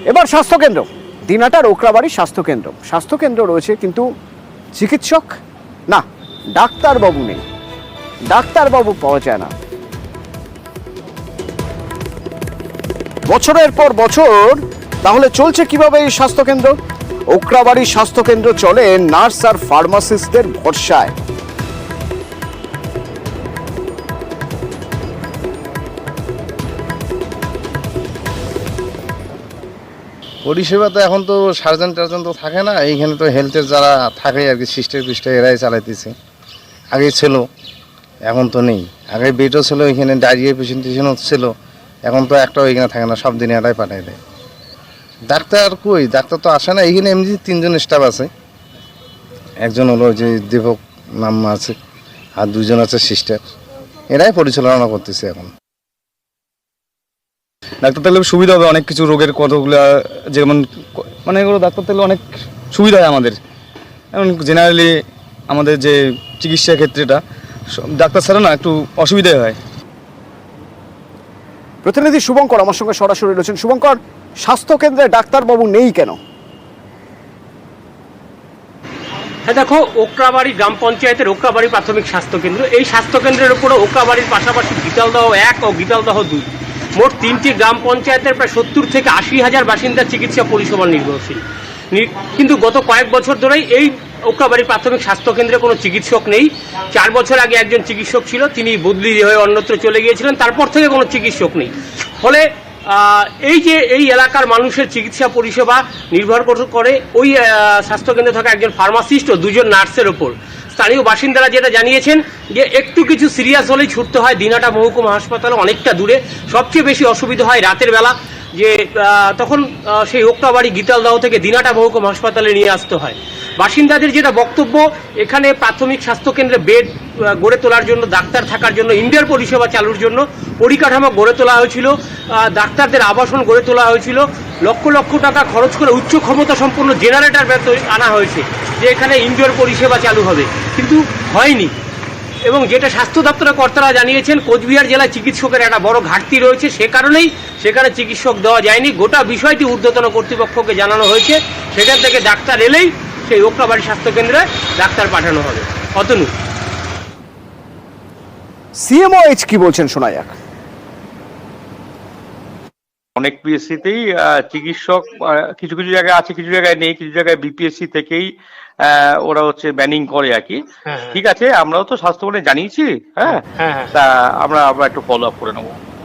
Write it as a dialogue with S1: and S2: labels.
S1: এবার স্বাস্থ্যকেন্দ্র, দিনাটার ওকরাবাড়ি স্বাস্থ্যকেন্দ্র। স্বাস্থ্যকেন্দ্র রয়েছে কিন্তু চিকিৎসক না, ডাক্তারবাবু নেই, ডাক্তারবাবু পাওয়া যায় না। বছরের পর বছর তাহলে চলছে কিভাবে এই স্বাস্থ্যকেন্দ্র? ওকরাবাড়ি স্বাস্থ্যকেন্দ্র চলে নার্স আর ফার্মাসিস্টদের ভরসায়।
S2: পরিষেবা তো এখন তো সার্জন টার্জন তো থাকে না, এইখানে তো হেলথের যারা থাকে আর কি, সিস্টার পিস্টার এরাই চালাইতেছে। আগে ছিল, এখন তো নেই। আগে বেডও ছিল, এখানে ডায়রিয়া পেশেন্ট টেশেন্টও ছিল, এখন তো একটাও এখানে থাকে না, সব দিন এরাই পাঠাই দেয়। ডাক্তার কই, ডাক্তার তো আসে না। এখানে এমনি 3জন স্টাফ আছে, একজন হলো যে দীপক নাম আছে, আর 2জন আছে সিস্টার, এরাই পরিচালনা করতেছে এখন।
S3: ডাক্তার থাকলে সুবিধা হবে অনেক কিছু, রোগের কতগুলো যেমন মানে এগুলো ডাক্তার থাকলে অনেক সুবিধা হয় আমাদের। এখন জেনারেলি আমাদের যে চিকিৎসা ক্ষেত্রেটা ডাক্তার ছাড়া না একটু অসুবিধাই হয়।
S1: প্রতিনিধি শুভঙ্কর আমার সঙ্গে সরাসরি রয়েছেন। শুভঙ্কর, স্বাস্থ্যকেন্দ্রে ডাক্তারবাবু নেই কেন?
S4: হ্যাঁ দেখো, ওকরাবাড়ি গ্রাম পঞ্চায়েতের ওকরাবাড়ি প্রাথমিক স্বাস্থ্যকেন্দ্র, এই স্বাস্থ্যকেন্দ্রের উপরে ওকরাবাড়ির পাশাপাশি গীতালদহ 1 ও গীতালদহ 2 মোট 3টি গ্রাম পঞ্চায়েতের প্রায় 70 থেকে 80,000 বাসিন্দার চিকিৎসা পরিষেবা নির্ভরশীল। কিন্তু গত কয়েক বছর ধরেই এই ওকরাবাড়ি প্রাথমিক স্বাস্থ্যকেন্দ্রে কোনো চিকিৎসক নেই। 4 বছর আগে একজন চিকিৎসক ছিল, তিনি বদলি হয়ে অন্যত্র চলে গিয়েছিলেন, তারপর থেকে কোনো চিকিৎসক নেই। ফলে এই যে এই এলাকার মানুষের চিকিৎসা পরিষেবা নির্ভর করে ওই স্বাস্থ্যকেন্দ্রে থাকা একজন ফার্মাসিস্ট ও 2জন নার্সের ওপর। স্থানীয় বাসিন্দারা যেটা জানিয়েছেন যে একটু কিছু সিরিয়াস হলেই ছুটতে হয় দিনাটা মহকুমা হাসপাতালে, অনেকটা দূরে। সবচেয়ে বেশি অসুবিধা হয় রাতের বেলা, যে তখন সেই ওকরাবাড়ি গীতালদহ থেকে দিনাটা মহকুমা হাসপাতালে নিয়ে আসতে হয়। বাসিন্দাদের যেটা বক্তব্য, এখানে প্রাথমিক স্বাস্থ্যকেন্দ্রে বেড গড়ে তোলার জন্য, ডাক্তার থাকার জন্য, ইনডোর পরিষেবা চালুর জন্য পরিকাঠামো গড়ে তোলা হয়েছিল, ডাক্তারদের আবাসন গড়ে তোলা হয়েছিল, লক্ষ লক্ষ টাকা খরচ করে উচ্চ ক্ষমতা সম্পন্ন জেনারেটর আনা হয়েছে যে এখানে ইনডোর পরিষেবা চালু হবে, কিন্তু হয়নি। এবং যেটা স্বাস্থ্য দপ্তরের কর্তারা জানিয়েছেন, কোচবিহার জেলায় চিকিৎসকের একটা বড় ঘাটতি রয়েছে, সে কারণেই সেখানে চিকিৎসক দেওয়া যায়নি। গোটা বিষয়টি ঊর্ধ্বতন কর্তৃপক্ষকে জানানো হয়েছে, সেখান থেকে ডাক্তার এলেই সেই ওকরাবাড়ি স্বাস্থ্যকেন্দ্রে ডাক্তার পাঠানো হবে। অতনু,
S1: সিএমওএইচ কি বলছেন শোনা যাক।
S5: অনেক পিএসসিতেই চিকিৎসক কিছু কিছু জায়গায় আছে, কিছু জায়গায় নেই, কিছু জায়গায় বিপিএসসি থেকেই ওরা হচ্ছে ব্যানিং করে আর কি। ঠিক আছে, আমরাও তো স্বাস্থ্য বলে জানিয়েছি, হ্যাঁ, তা আমরা একটু ফলো আপ করে নেবো।